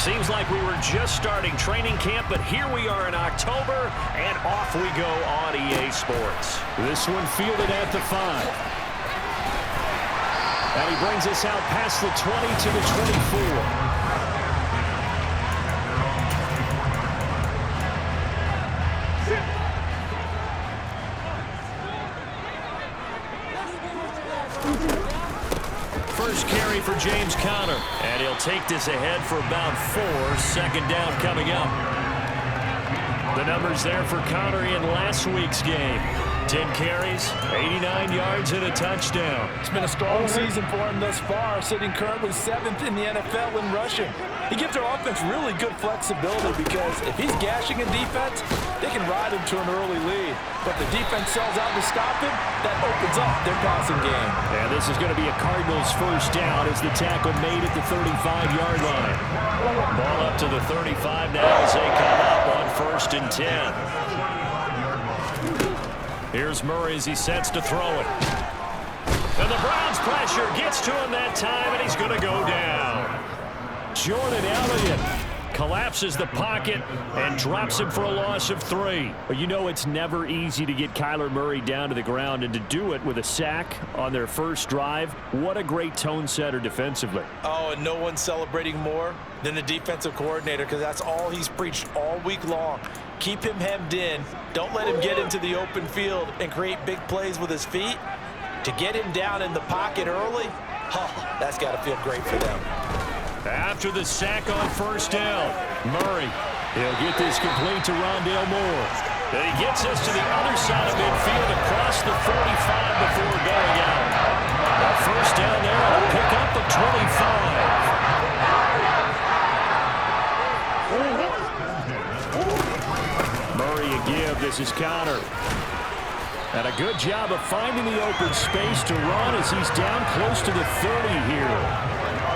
Seems like we were just starting training camp, but here we are in October, and off we go on EA Sports. This one fielded at the 5. And he brings us out past the 20 to the 24. First carry for James Conner, and he'll take this ahead for about 4. Second down coming up. The numbers there for Conner in last week's game. 10 carries, 89 yards, and a touchdown. It's been a strong season for him thus far, sitting currently 7th in the NFL in rushing. He gives our offense really good flexibility because if he's gashing a defense, they can ride him to an early lead. But if the defense sells out to stop him, that opens up their passing game. And this is going to be a Cardinals first down as the tackle made at the 35-yard line. Ball up to the 35 now as they come up on 1st and 10. Here's Murray as he sets to throw it. And the Browns pressure gets to him that time, and he's going to go down. Jordan Elliott collapses the pocket and drops him for a loss of 3. But you know it's never easy to get Kyler Murray down to the ground, and to do it with a sack on their first drive, what a great tone setter defensively. Oh, and no one's celebrating more than the defensive coordinator because that's all he's preached all week long. Keep him hemmed in. Don't let him get into the open field and create big plays with his feet. To get him down in the pocket early, that's got to feel great for them. After the sack on first down, Murray. He'll get this complete to Rondale Moore. And he gets us to the other side of midfield across the 45 before going out. A first down there, and a pick up the 25. Murray a give. This is Conner. And a good job of finding the open space to run as he's down close to the 30 here.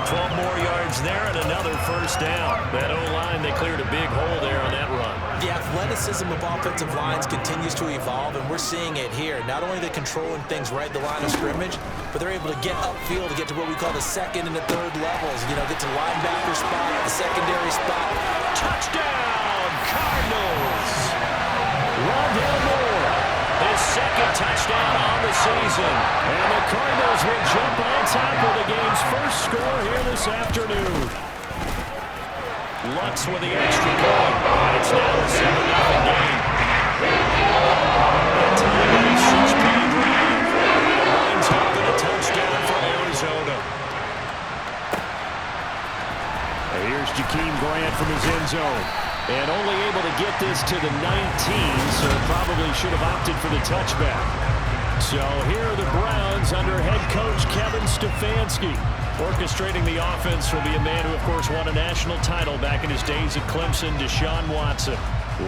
12 more yards there and another first down. That O-line, they cleared a big hole there on that run. The athleticism of offensive lines continues to evolve, and we're seeing it here. Not only are they controlling things right at the line of scrimmage, but they're able to get upfield to get to what we call the second and the third levels. You know, get to linebacker spot, the secondary spot. Touchdown, Cardinals! Rondale Moore. His second touchdown on the season. And the Cardinals will jump on top of the game's first score here this afternoon. Lutz with the extra point. And it's now a 7-0 game. And time on a 6-point drive. And it winds up in a touchdown for Arizona. And here's Jakeem Grant from his end zone. And only able to get this to the 19, so probably should have opted for the touchback. So here are the Browns under head coach Kevin Stefanski. Orchestrating the offense will be a man who, of course, won a national title back in his days at Clemson, Deshaun Watson.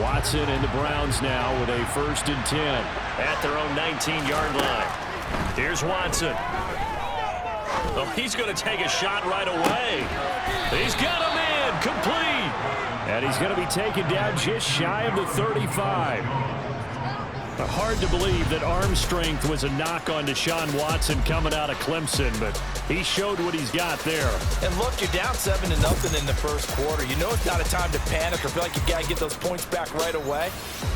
Watson and the Browns now with a 1st and 10. At their own 19-yard line. Here's Watson. Oh, he's going to take a shot right away. He's got him in. Complete. And he's going to be taken down just shy of the 35. Hard to believe that arm strength was a knock on Deshaun Watson coming out of Clemson, but he showed what he's got there. And look, you're down 7-0 in the first quarter. You know it's not a time to panic or feel like you've got to get those points back right away.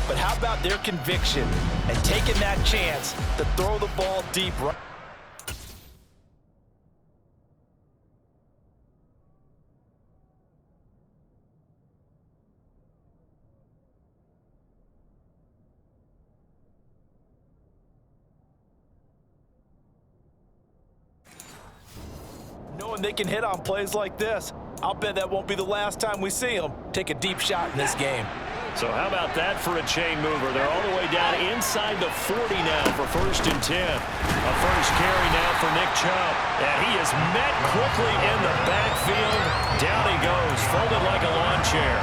But how about their conviction and taking that chance to throw the ball deep right? Knowing they can hit on plays like this, I'll bet that won't be the last time we see them take a deep shot in this game. So how about that for a chain mover? They're all the way down inside the 40 now for 1st and 10. A first carry now for Nick Chubb. And he is met quickly in the backfield. Down he goes, folded like a lawn chair.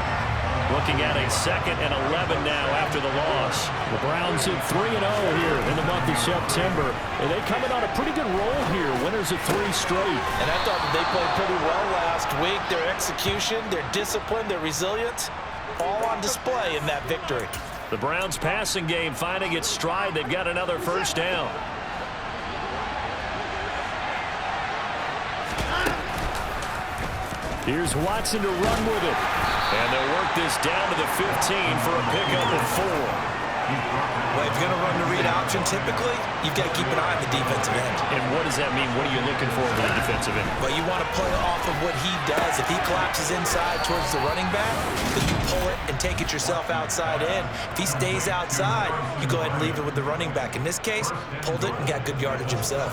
Looking at a 2nd and 11 now after the loss. The Browns at 3-0 here in the month of September. And they come in on a pretty good roll here. Winners of 3 straight. And I thought that they played pretty well last week. Their execution, their discipline, their resilience, all on display in that victory. The Browns passing game finding its stride. They've got another first down. Here's Watson to run with it. And they'll work this down to the 15 for a pickup of 4. Well, if you're going to run the read option, typically, you've got to keep an eye on the defensive end. And what does that mean? What are you looking for with the defensive end? Well, you want to play off of what he does. If he collapses inside towards the running back, then you pull it and take it yourself outside in. If he stays outside, you go ahead and leave it with the running back. In this case, pulled it and got good yardage himself.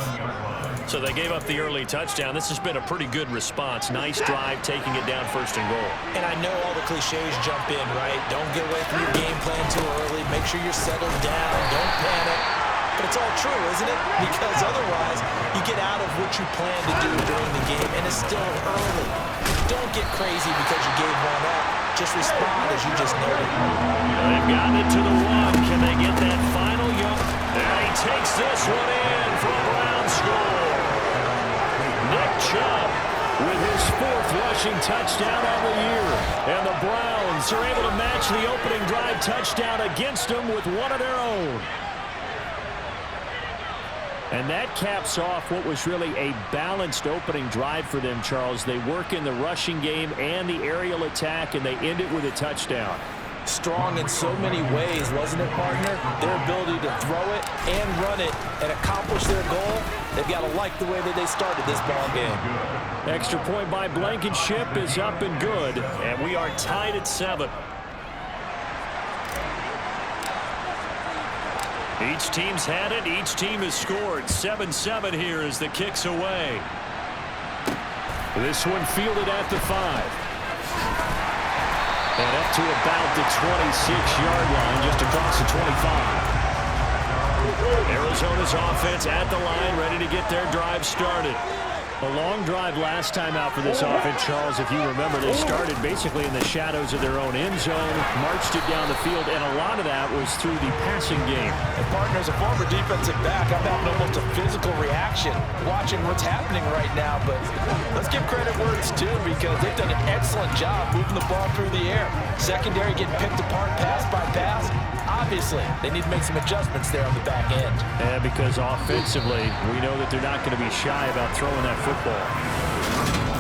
So they gave up the early touchdown. This has been a pretty good response. Nice drive, taking it down 1st and goal. And I know all the cliches jump in, right? Don't get away from your game plan too early. Make sure you're settled down. Don't panic. But it's all true, isn't it? Because otherwise, you get out of what you plan to do during the game, and it's still early. Don't get crazy because you gave one up. Just respond as you just noted. They've gotten it to the 1. Can they get that final yard? And he takes this one in for a Brown score. Nick Chubb with his 4th rushing touchdown on the year. And the Browns are able to match the opening drive touchdown against them with one of their own. And that caps off what was really a balanced opening drive for them, Charles. They work in the rushing game and the aerial attack, and they end it with a touchdown. Strong in so many ways, wasn't it, partner? Their ability to throw it and run it and accomplish their goal, they've got to like the way that they started this ball game. Extra point by Blankenship is up and good, and we are tied at 7. Each team's had it. Each team has scored. 7-7 here as the kick's away. This one fielded at the 5. And up to about the 26-yard line, just across the 25. Arizona's offense at the line, ready to get their drive started. A long drive last time out for this offense, Charles. If you remember, they started basically in the shadows of their own end zone, marched it down the field, and a lot of that was through the passing game. And partner, as a former defensive back, I'm having almost a physical reaction watching what's happening right now. But let's give credit where it's due, because they've done an excellent job moving the ball through the air. Secondary getting picked apart pass by pass. Obviously, they need to make some adjustments there on the back end. Yeah, because offensively, we know that they're not going to be shy about throwing that football.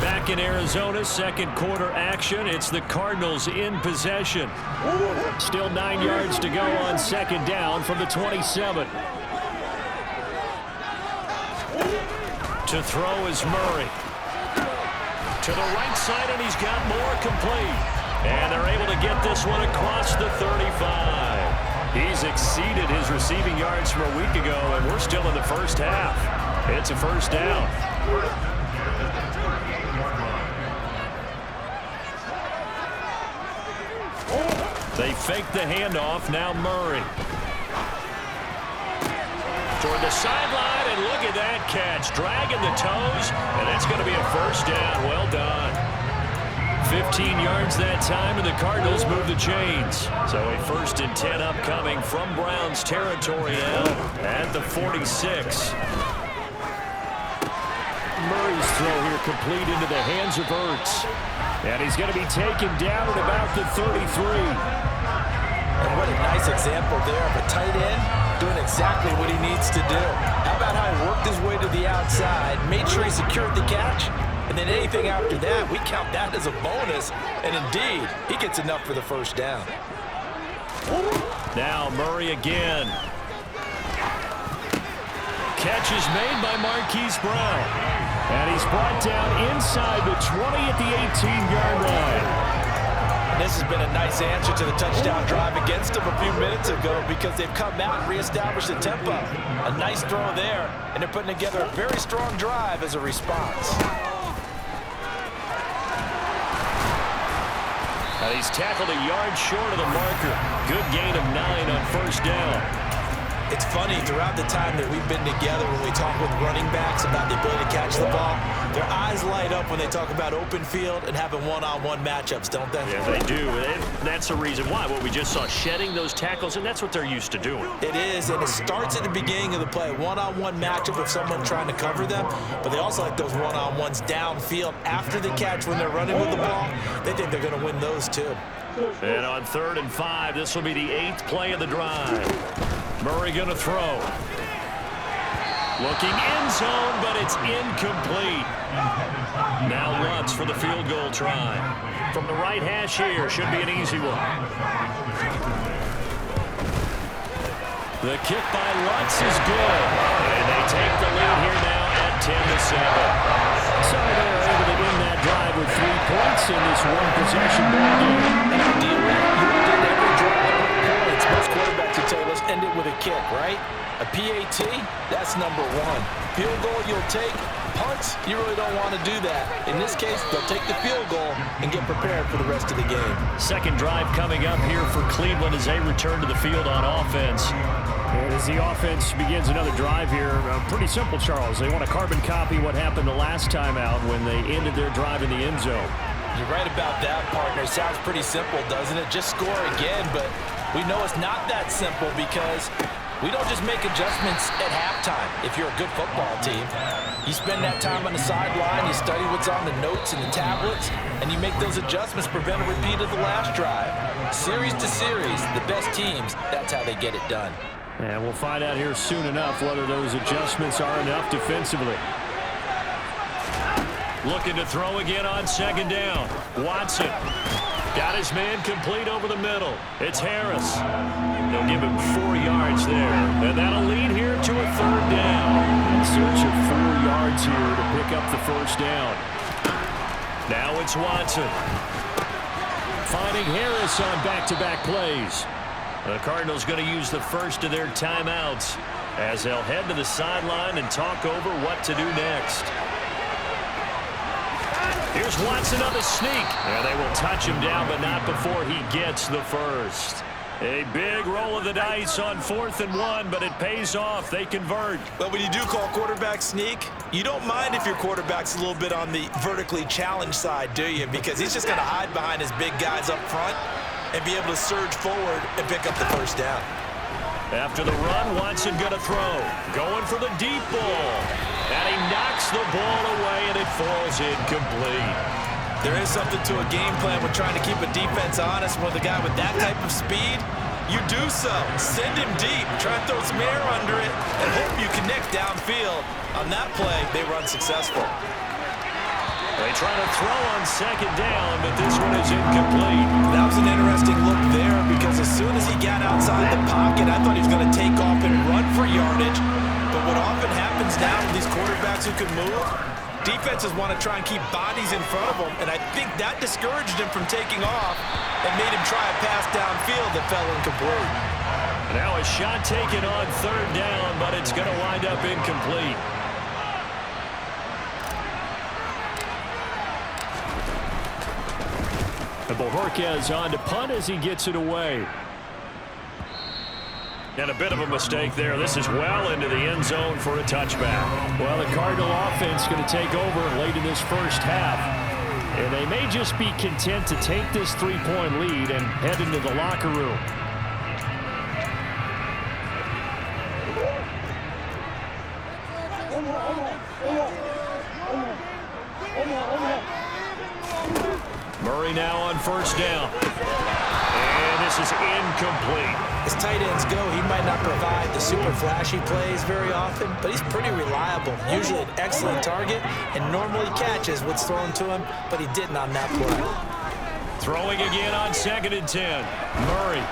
Back in Arizona, 2nd quarter action. It's the Cardinals in possession. Still 9 yards to go on 2nd down from the 27. To throw is Murray. To the right side, and he's got more complete. And they're able to get this one across the 35. He's exceeded his receiving yards from a week ago, and we're still in the 1st half. It's a 1st down. They fake the handoff. Now Murray. Toward the sideline, and look at that catch. Dragging the toes, and that's going to be a 1st down. Well done. 15 yards that time, and the Cardinals move the chains. So a 1st and 10 upcoming from Browns territory now at the 46. Murray's throw here complete into the hands of Ertz. And he's going to be taken down at about the 33. And what a nice example there of a tight end doing exactly what he needs to do. How about how he worked his way to the outside, made sure he secured the catch, and then anything after that, we count that as a bonus. And indeed, he gets enough for the 1st down. Now Murray again. Catch is made by Marquise Brown. And he's brought down inside the 20 at the 18-yard line. And this has been a nice answer to the touchdown drive against them a few minutes ago, because they've come out and reestablished the tempo. A nice throw there, and they're putting together a very strong drive as a response. And he's tackled a yard short of the marker. Good gain of 9 on 1st down. It's funny, throughout the time that we've been together, when we talk with running backs about the ability to catch the ball, their eyes light up when they talk about open field and having one-on-one matchups, don't they? Yeah, they do. And that's the reason why. What we just saw, shedding those tackles, and that's what they're used to doing. It is, and it starts at the beginning of the play. One-on-one matchup with someone trying to cover them, but they also like those one-on-ones downfield after the catch when they're running with the ball. They think they're going to win those, too. And on 3rd and 5, this will be the 8th play of the drive. Murray going to throw. Looking end zone, but it's incomplete. Now Lutz yards for the field goal try. From the right hash here, should be an easy one. The kick by Lutz is good. And they take the lead here now at 10-7. So they're able to win that drive with 3 points in this one-possession ball game. And ideally, you would end every drive with points. Most quarterbacks would tell you, let's end it with a kick, right? A PAT, that's number 1. Field goal you'll take. Punts, you really don't want to do that. In this case, they'll take the field goal and get prepared for the rest of the game. Second drive coming up here for Cleveland as they return to the field on offense. And as the offense begins another drive here, pretty simple, Charles. They want to carbon copy what happened the last time out when they ended their drive in the end zone. You're right about that, partner. Sounds pretty simple, doesn't it? Just score again, but we know it's not that simple because we don't just make adjustments at halftime if you're a good football team. You spend that time on the sideline, you study what's on the notes and the tablets, and you make those adjustments, prevent a repeat of the last drive. Series to series, the best teams, that's how they get it done. And we'll find out here soon enough whether those adjustments are enough defensively. Looking to throw again on second down. Watson got his man complete over the middle. It's Harris. They'll give him 4 yards there. And that'll lead here to a third down. In search of 4 yards here to pick up the first down. Now it's Watson. Finding Harris on back-to-back plays. The Cardinals going to use the first of their timeouts as they'll head to the sideline and talk over what to do next. Here's Watson on the sneak. And they will touch him down, but not before he gets the first. A big roll of the dice on 4th and 1, but it pays off. They convert. But when you do call quarterback sneak, you don't mind if your quarterback's a little bit on the vertically challenged side, do you? Because he's just going to hide behind his big guys up front and be able to surge forward and pick up the first down. After the run, Watson going to throw. Going for the deep ball. And he knocks the ball away, and it falls incomplete. There is something to a game plan with trying to keep a defense honest with a guy with that type of speed. You do so. Send him deep. Try and throw some air under it and hope you connect downfield. On that play, they were unsuccessful. They try to throw on second down, but this one is incomplete. That was an interesting look there because as soon as he got outside the pocket, I thought he was going to take off and run for yardage. But what often happens now with these quarterbacks who can move, defenses want to try and keep bodies in front of them, and I think that discouraged him from taking off and made him try a pass downfield that fell incomplete. Now a shot taken on third down, but it's going to wind up incomplete. And Bojorquez on to punt as he gets it away. And a bit of a mistake there. This is well into the end zone for a touchback. Well, the Cardinal offense going to take over late in this first half. And they may just be content to take this 3-point lead and head into the locker room. Murray now on first down. And this is incomplete. As tight ends go, he might not provide the super flashy plays very often, but he's pretty reliable. Usually an excellent target and normally catches what's thrown to him, but he didn't on that play. Throwing again on 2nd and 10. Murray.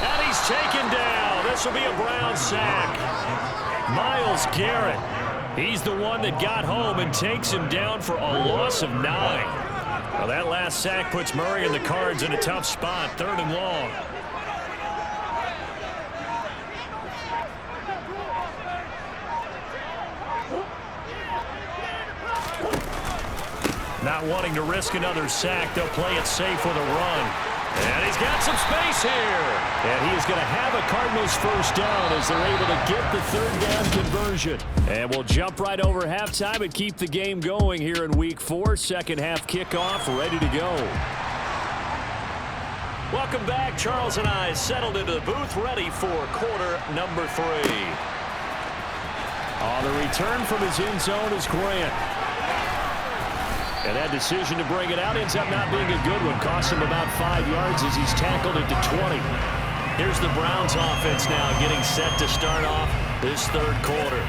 And he's taken down. This will be a Brown sack. Myles Garrett. He's the one that got home and takes him down for a loss of 9. Well, that last sack puts Murray and the Cards in a tough spot, 3rd and long. Not wanting to risk another sack, they'll play it safe with a run. And he's got some space here. And he is going to have a Cardinals first down as they're able to get the 3rd down conversion. And we'll jump right over halftime and keep the game going here in Week 4. Second half kickoff ready to go. Welcome back. Charles and I settled into the booth ready for quarter number 3. On the return from his end zone is Grant. And that decision to bring it out ends up not being a good one. Costs him about 5 yards as he's tackled it to 20. Here's the Browns offense now getting set to start off this 3rd quarter.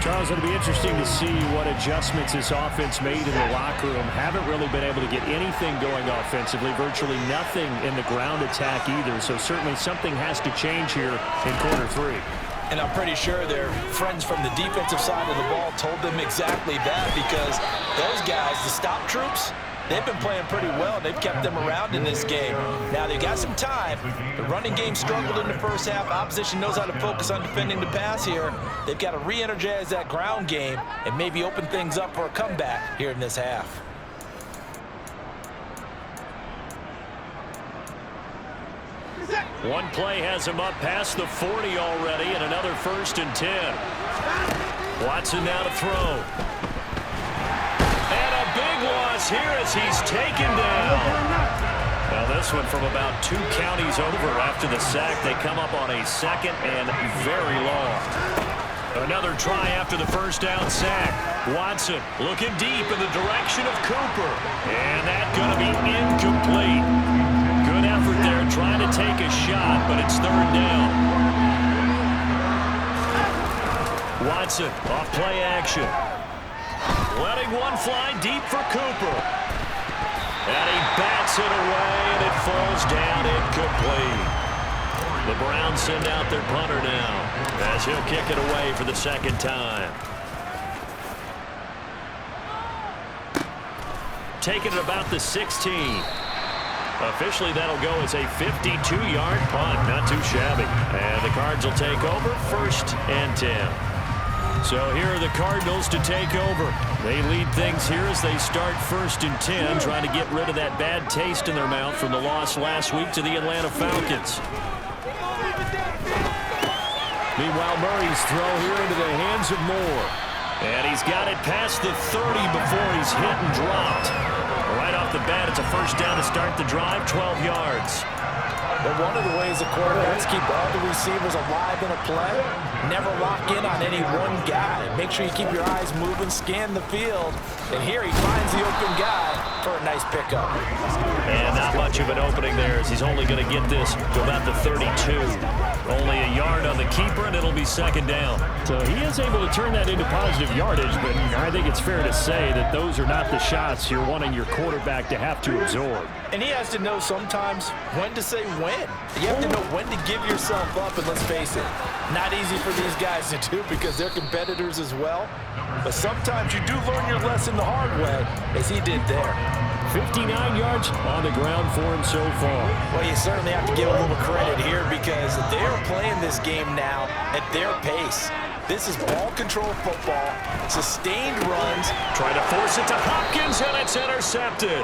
Charles, it'll be interesting to see what adjustments this offense made in the locker room. Haven't really been able to get anything going offensively, virtually nothing in the ground attack either. So certainly something has to change here in quarter 3. And I'm pretty sure their friends from the defensive side of the ball told them exactly that, because those guys, the stop troops, they've been playing pretty well. They've kept them around in this game. Now, they've got some time. The running game struggled in the first half. Opposition knows how to focus on defending the pass here. They've got to re-energize that ground game and maybe open things up for a comeback here in this half. One play has him up past the 40 already, and another 1st and 10. Watson now to throw. And a big loss here as he's taken down. Now this one from about 2 counties over after the sack. They come up on a 2nd and very long. Another try after the first down sack. Watson looking deep in the direction of Cooper. And that's going to be incomplete. Good effort there trying to take a shot, but it's 3rd down. Watson off play action. Letting one fly deep for Cooper. And he bats it away, and it falls down incomplete. The Browns send out their punter now as he'll kick it away for the 2nd time. Taking it about the 16. Officially, that'll go as a 52-yard punt. Not too shabby. And the Cards will take over 1st and 10. So here are the Cardinals to take over. They lead things here as they start 1st and 10, trying to get rid of that bad taste in their mouth from the loss last week to the Atlanta Falcons. Meanwhile, Murray's throw here into the hands of Moore. And he's got it past the 30 before he's hit and dropped. Right off the bat, it's a 1st down to start the drive, 12 yards. But one of the ways the quarterbacks keep all the receivers alive in a play, never lock in on any one guy. Make sure you keep your eyes moving, scan the field. And here he finds the open guy for a nice pickup. And not much of an opening there as he's only going to get this to about the 32. Only a yard on the keeper, and it'll be 2nd down. So he is able to turn that into positive yardage, but I think it's fair to say that those are not the shots you're wanting your quarterback to have to absorb. And he has to know sometimes when to say when. You have to know when to give yourself up, and let's face it, not easy for these guys to do because they're competitors as well. But sometimes you do learn your lesson the hard way, as he did there. 59 yards on the ground for him so far. Well, you certainly have to give a little credit here because they're playing this game now at their pace. This is ball control football, sustained runs. Trying to force it to Hopkins, and it's intercepted.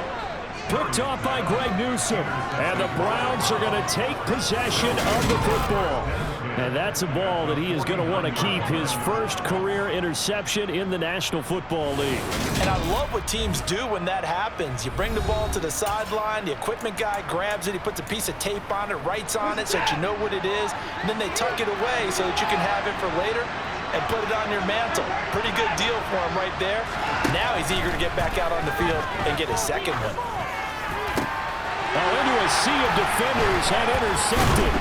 Picked off by Greg Newsome. And the Browns are going to take possession of the football. And that's a ball that he is going to want to keep, his first career interception in the National Football League. And I love what teams do when that happens. You bring the ball to the sideline, the equipment guy grabs it, he puts a piece of tape on it, writes on it so that you know what it is, and then they tuck it away so that you can have it for later and put it on your mantle. Pretty good deal for him right there. Now he's eager to get back out on the field and get his 2nd one. Into a sea of defenders and intercepted.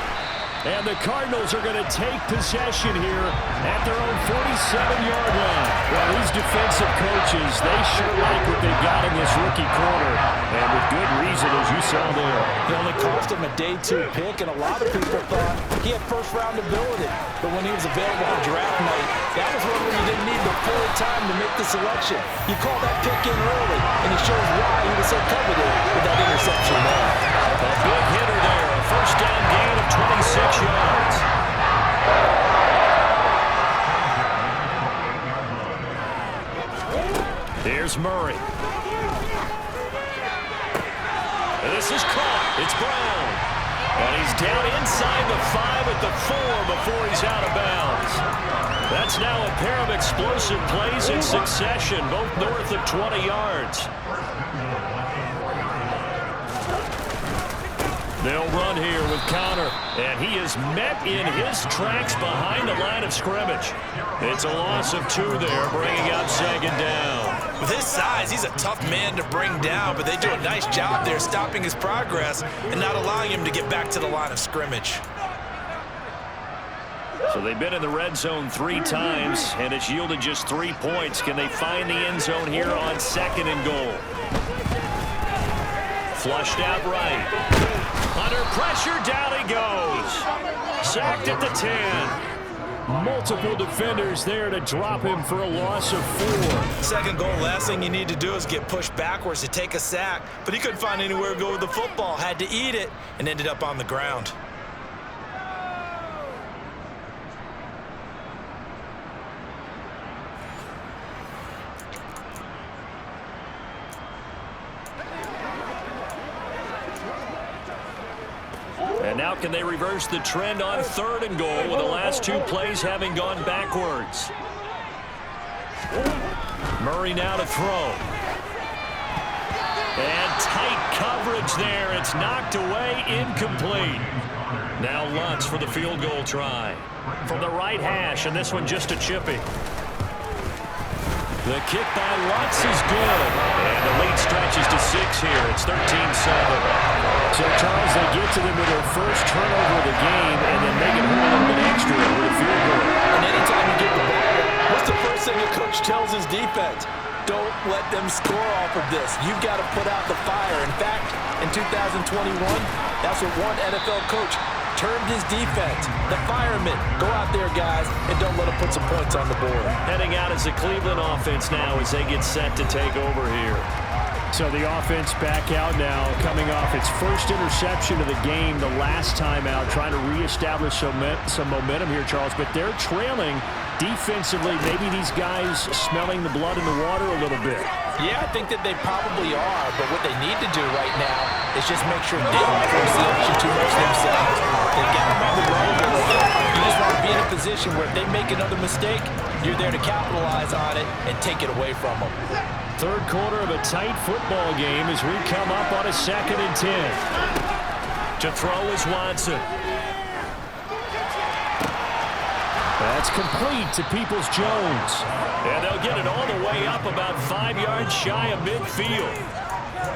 And the Cardinals are going to take possession here at their own 47-yard line. Well, these defensive coaches, they sure like what they've got in this rookie corner. And with good reason, as you saw there. It only cost him a day 2 pick, and a lot of people thought he had first-round ability. But when he was available on draft night, that was when you didn't need the full time to make the selection. You call that pick in early, and it shows why he was so coveted with that interception there. A big hitter there, a 1st down gain of 26 yards. Here's Murray. This is caught. It's Brown. And he's down inside the 5 at the 4 before he's out of bounds. That's now a pair of explosive plays in succession, both north of 20 yards. They'll run here with Connor, and he is met in his tracks behind the line of scrimmage. It's a loss of 2 there, bringing up 2nd down. With his size, he's a tough man to bring down, but they do a nice job there stopping his progress and not allowing him to get back to the line of scrimmage. So they've been in the red zone 3 times, and it's yielded just 3 points. Can they find the end zone here on 2nd and goal? Flushed out right. Under pressure, down he goes. Sacked at the 10. Multiple defenders there to drop him for a loss of 4. 2nd goal, last thing you need to do is get pushed backwards to take a sack. But he couldn't find anywhere to go with the football. Had to eat it and ended up on the ground. And now can they reverse the trend on 3rd and goal with the last 2 plays having gone backwards? Murray now to throw. And tight coverage there. It's knocked away, incomplete. Now Lutz for the field goal try. From the right hash, and this one just a chippy. The kick by Lutz is good. And the lead stretches to 6 here. It's 13-7. So, Charles, they get to them with their first turnover of the game and then make it hurt a little bit extra with a field goal. And anytime you get the ball, what's the first thing a coach tells his defense? Don't let them score off of this. You've got to put out the fire. In fact, in 2021, that's what one NFL coach termed his defense. The firemen. Go out there, guys, and don't let them put some points on the board. Heading out as the Cleveland offense now as they get set to take over here. So the offense back out now, coming off its first interception of the game the last time out, trying to reestablish some momentum here, Charles. But they're trailing defensively. Maybe these guys smelling the blood in the water a little bit. Yeah, I think that they probably are. But what they need to do right now is just make sure they don't force the action too much themselves. They've got them on the road. You just want to be in a position where if they make another mistake, you're there to capitalize on it and take it away from them. 3rd quarter of a tight football game as we come up on a 2nd and 10. To throw is Watson. That's complete to Peoples-Jones. And they'll get it all the way up about 5 yards shy of midfield.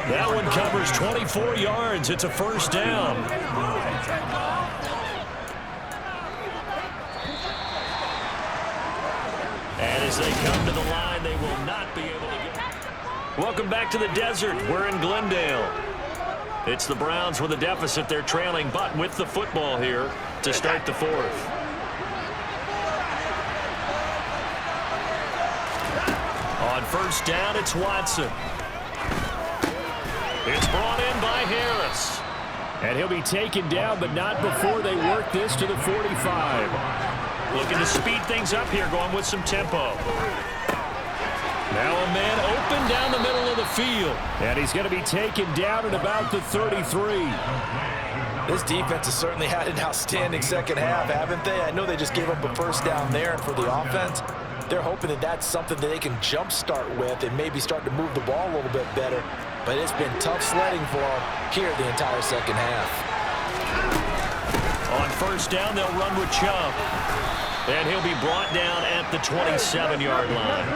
That one covers 24 yards. It's a 1st down. And as they come to the line, they will not be able to get. Welcome back to the desert. We're in Glendale. It's the Browns with a deficit. They're trailing, but with the football here to start the 4th. On 1st down, it's Watson. It's brought in by Harris. And he'll be taken down, but not before they work this to the 45. Looking to speed things up here, going with some tempo. Now a man open down the middle of the field. And he's going to be taken down at about the 33. This defense has certainly had an outstanding 2nd half, haven't they? I know they just gave up a 1st down there, and for the offense, they're hoping that that's something that they can jumpstart with and maybe start to move the ball a little bit better. But it's been tough sledding for them here the entire 2nd half. On 1st down, they'll run with Chubb. And he'll be brought down at the 27-yard line.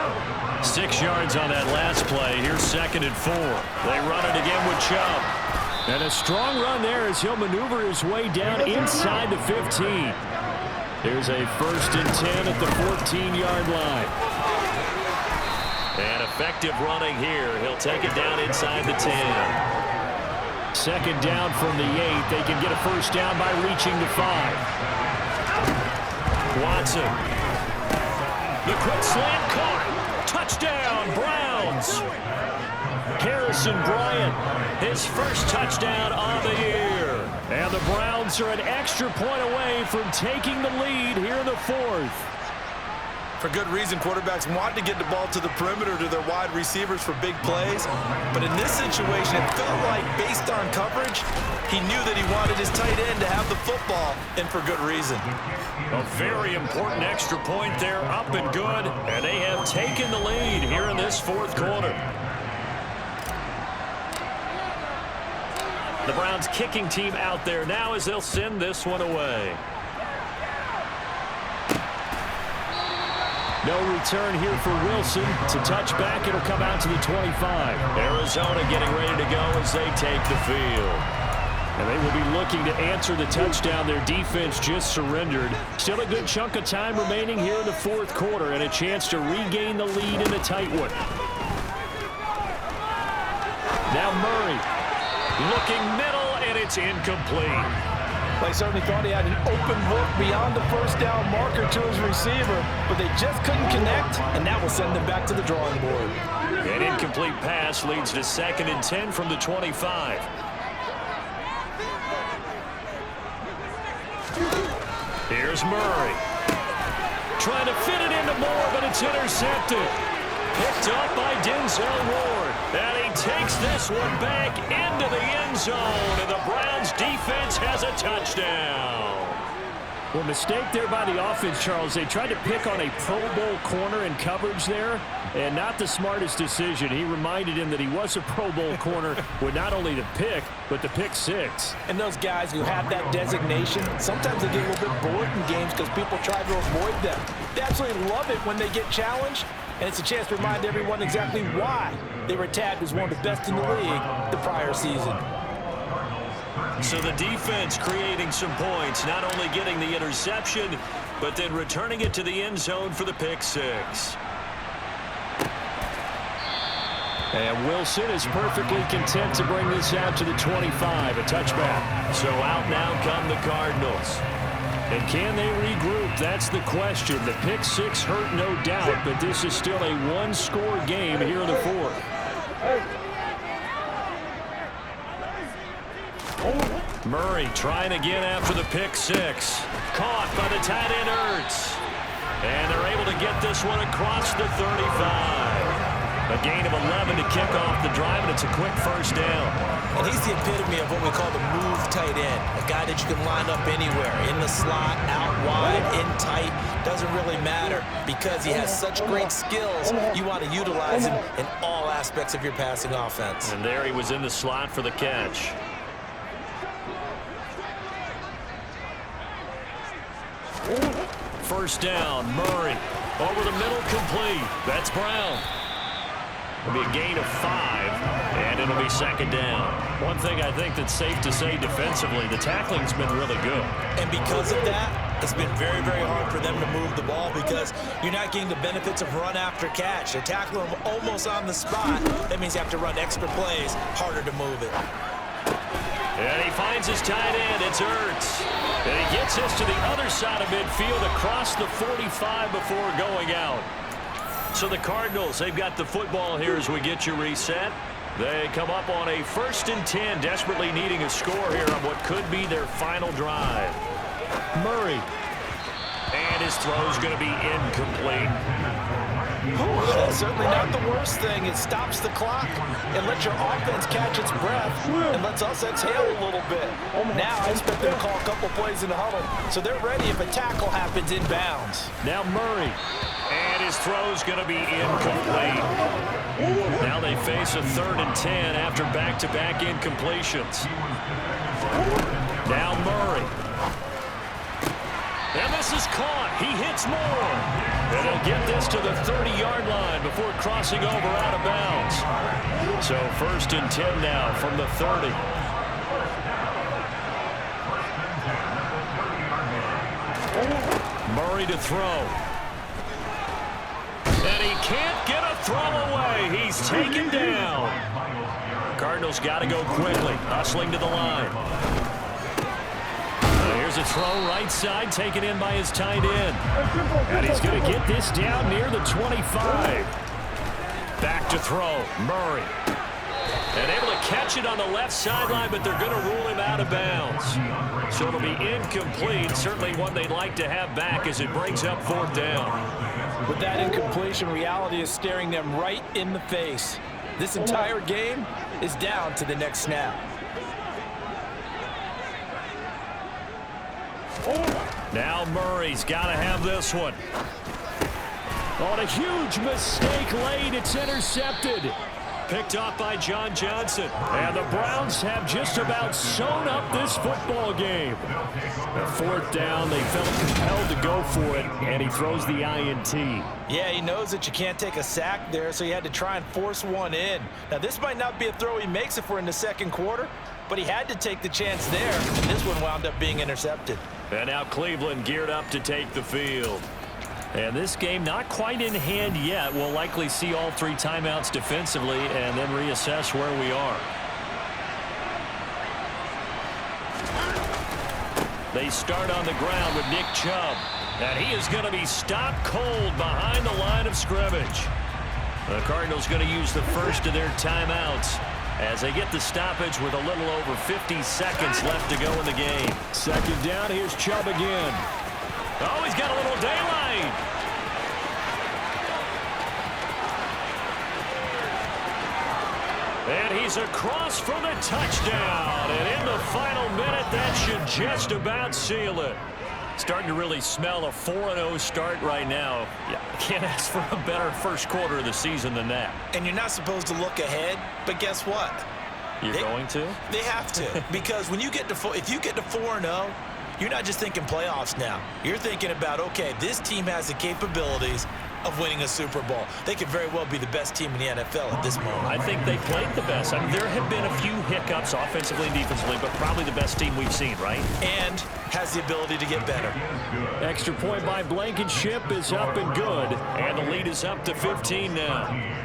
6 yards on that last play. Here's 2nd and 4. They run it again with Chubb. And a strong run there as he'll maneuver his way down inside the 15. Here's a 1st and 10 at the 14-yard line. And effective running here. He'll take it down inside the 10. 2nd down from the 8. They can get a 1st down by reaching the 5. Watson. The quick slant caught. Touchdown, Browns. Harrison Bryant, his 1st touchdown of the year. And the Browns are an extra point away from taking the lead here in the 4th. For good reason, quarterbacks want to get the ball to the perimeter to their wide receivers for big plays. But in this situation, it felt like, based on coverage, he knew that he wanted his tight end to have the football, and for good reason. A very important extra point there, up and good. And they have taken the lead here in this 4th quarter. The Browns kicking team out there now as they'll send this one away. No return here for Wilson. To touch back, it'll come out to the 25. Arizona getting ready to go as they take the field. And they will be looking to answer the touchdown their defense just surrendered. Still a good chunk of time remaining here in the fourth quarter and a chance to regain the lead in a tight one. Now Murray looking middle, and it's incomplete. They certainly thought he had an open look beyond the first down marker to his receiver, but they just couldn't connect, and that will send them back to the drawing board. An incomplete pass leads to 2nd and 10 from the 25. Here's Murray. Trying to fit it into Moore, but it's intercepted. Picked up by Denzel Ward. And he takes this one back into the end zone. And the Browns defense has a touchdown. Well, mistake there by the offense, Charles. They tried to pick on a Pro Bowl corner in coverage there, and not the smartest decision. He reminded him that he was a Pro Bowl corner with not only the pick, but the pick six. And those guys who have that designation, sometimes they get a little bit bored in games because people try to avoid them. They absolutely love it when they get challenged, and it's a chance to remind everyone exactly why they were tagged as one of the best in the league the prior season. So the defense creating some points, not only getting the interception, but then returning it to the end zone for the pick six. And Wilson is perfectly content to bring this out to the 25, a touchback. So out now come the Cardinals. And can they regroup? That's the question. The pick six hurt, no doubt, but this is still a one-score game here in the fourth. Murray trying again after the pick six. Caught by the tight end Ertz. And they're able to get this one across the 35. A gain of 11 to kick off the drive, and it's a quick first down. And he's the epitome of what we call the move tight end. A guy that you can line up anywhere. In the slot, out wide, in tight. Doesn't really matter because he has such great skills. You want to utilize him in all aspects of your passing offense. And there he was in the slot for the catch. First down, Murray. Over the middle, complete. That's Brown. It'll be a gain of 5, and it'll be 2nd down. One thing I think that's safe to say defensively, the tackling's been really good. And because of that, it's been very, very hard for them to move the ball because you're not getting the benefits of run after catch. They tackle him almost on the spot. That means you have to run extra plays, harder to move it. And he finds his tight end. It's Ertz. And he gets this to the other side of midfield across the 45 before going out. So the Cardinals, they've got the football here as we get you reset. They come up on a 1st and 10, desperately needing a score here on what could be their final drive. Murray. And his throw's going to be incomplete. That's certainly not the worst thing. It stops the clock and lets your offense catch its breath and lets us exhale a little bit. Now I expect them to call a couple plays in the huddle, so they're ready if a tackle happens inbounds. Now Murray. And his throw's going to be incomplete. Now they face a 3rd and 10 after back-to-back incompletions. Now Murray. And this is caught. He hits Moore. And he'll get this to the 30-yard line before crossing over out of bounds. So 1st and 10 now from the 30. Murray to throw. And he can't get a throw away. He's taken down. Cardinals got to go quickly. Hustling to the line. Here's a throw right side taken in by his tight end. And he's going to get this down near the 25. Back to throw. Murray. And able to catch it on the left sideline, but they're going to rule him out of bounds. So it'll be incomplete. Certainly one they'd like to have back as it brings up 4th down. With that incompletion, reality is staring them right in the face. This entire game is down to the next snap. Now Murray's got to have this one. On a huge mistake late, it's intercepted. Picked off by John Johnson. And the Browns have just about sewn up this football game. The 4th down, they felt compelled to go for it, and he throws the INT. Yeah, he knows that you can't take a sack there, so he had to try and force one in. Now, this might not be a throw he makes if we're in the 2nd quarter, but he had to take the chance there, and this one wound up being intercepted. And now Cleveland geared up to take the field. And this game not quite in hand yet. We'll likely see all 3 timeouts defensively and then reassess where we are. They start on the ground with Nick Chubb. And he is going to be stopped cold behind the line of scrimmage. The Cardinals going to use the first of their timeouts as they get the stoppage with a little over 50 seconds left to go in the game. Second down, here's Chubb again. Oh, he's got a little daylight. And he's across for the touchdown. And in the final minute, that should just about seal it. Starting to really smell a 4-0 start right now. Yeah, can't ask for a better first quarter of the season than that. And you're not supposed to look ahead, but guess what? You're going to? They have to. Because when you get to if you get to 4-0, you're not just thinking playoffs now. You're thinking about, okay, this team has the capabilities of winning a Super Bowl. They could very well be the best team in the NFL at this moment. I think they played the best. I mean, there have been a few hiccups offensively and defensively, but probably the best team we've seen, right? And has the ability to get better. Extra point by Blankenship is up and good. And the lead is up to 15 now.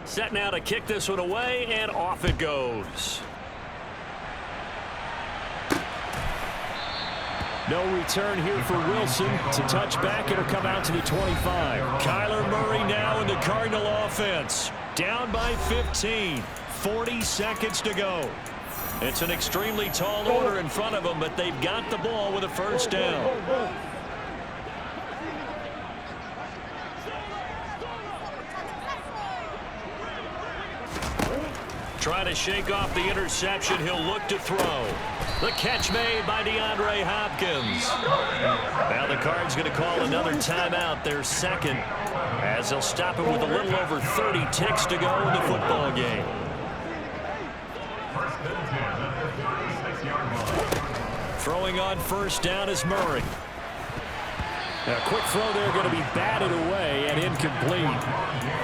Set now to kick this one away, and off it goes. No return here for Wilson. To touch back, it'll come out to the 25. Kyler Murray now in the Cardinal offense. Down by 15. 40 seconds to go. It's an extremely tall order in front of them, but they've got the ball with a first down. Trying to shake off the interception. He'll look to throw. The catch made by DeAndre Hopkins. Now the Cards going to call another timeout, their second, as they'll stop it with a little over 30 ticks to go in the football game. Throwing on first down is Murray. A quick throw there going to be batted away and incomplete.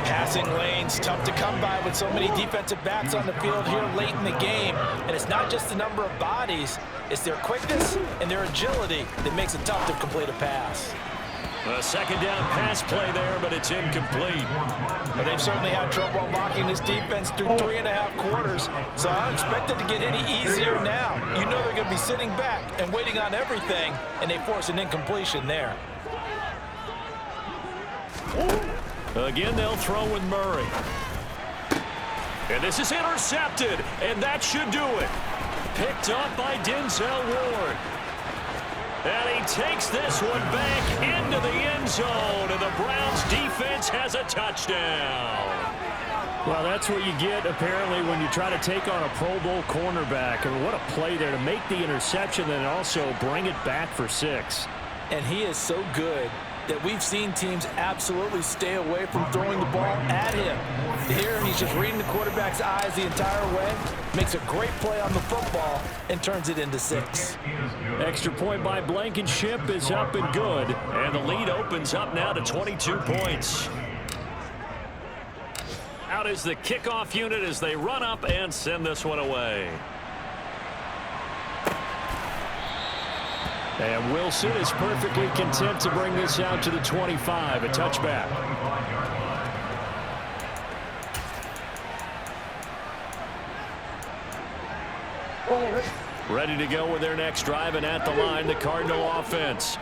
Passing lanes tough to come by with so many defensive backs on the field here late in the game. And it's not just the number of bodies, it's their quickness and their agility that makes it tough to complete a pass. A second down pass play there, but it's incomplete. But they've certainly had trouble unlocking this defense through 3.5 quarters, so I don't expect it to get any easier now. You know they're going to be sitting back and waiting on everything, and they force an incompletion there. Again, they'll throw with Murray. And this is intercepted, and that should do it. Picked up by Denzel Ward. And he takes this one back into the end zone, and the Browns defense has a touchdown. Well, that's what you get, apparently, when you try to take on a Pro Bowl cornerback. I mean, what a play there to make the interception and also bring it back for 6. And he is so good that we've seen teams absolutely stay away from throwing the ball at him. Here, he's just reading the quarterback's eyes the entire way, makes a great play on the football, and turns it into 6. Extra point by Blankenship is up and good. And the lead opens up now to 22 points. Out is the kickoff unit as they run up and send this one away. And Wilson is perfectly content to bring this out to the 25, a touchback. Ready to go with their next drive, and at the line, the Cardinal offense.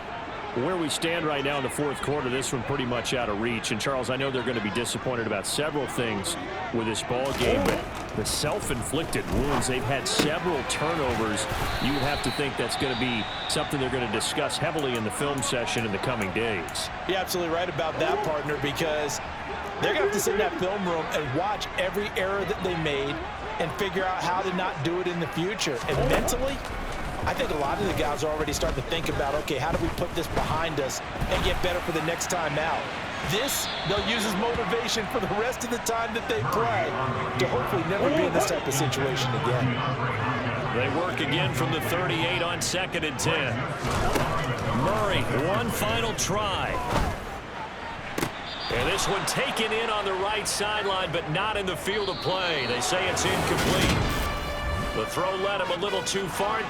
Where we stand right now in the fourth quarter, this one pretty much out of reach. And, Charles, I know they're going to be disappointed about several things with this ball game, but the self-inflicted wounds, they've had several turnovers. You would have to think that's going to be something they're going to discuss heavily in the film session in the coming days. You're absolutely right about that, partner, because they're going to have to sit in that film room and watch every error that they made and figure out how to not do it in the future. And mentally, I think a lot of the guys are already starting to think about, okay, how do we put this behind us and get better for the next time out? This, they'll use as motivation for the rest of the time that they play to hopefully never be in this type of situation again. They work again from the 38 on 2nd and 10. Murray, one final try. And this one taken in on the right sideline, but not in the field of play. They say it's incomplete. The throw led him a little too far.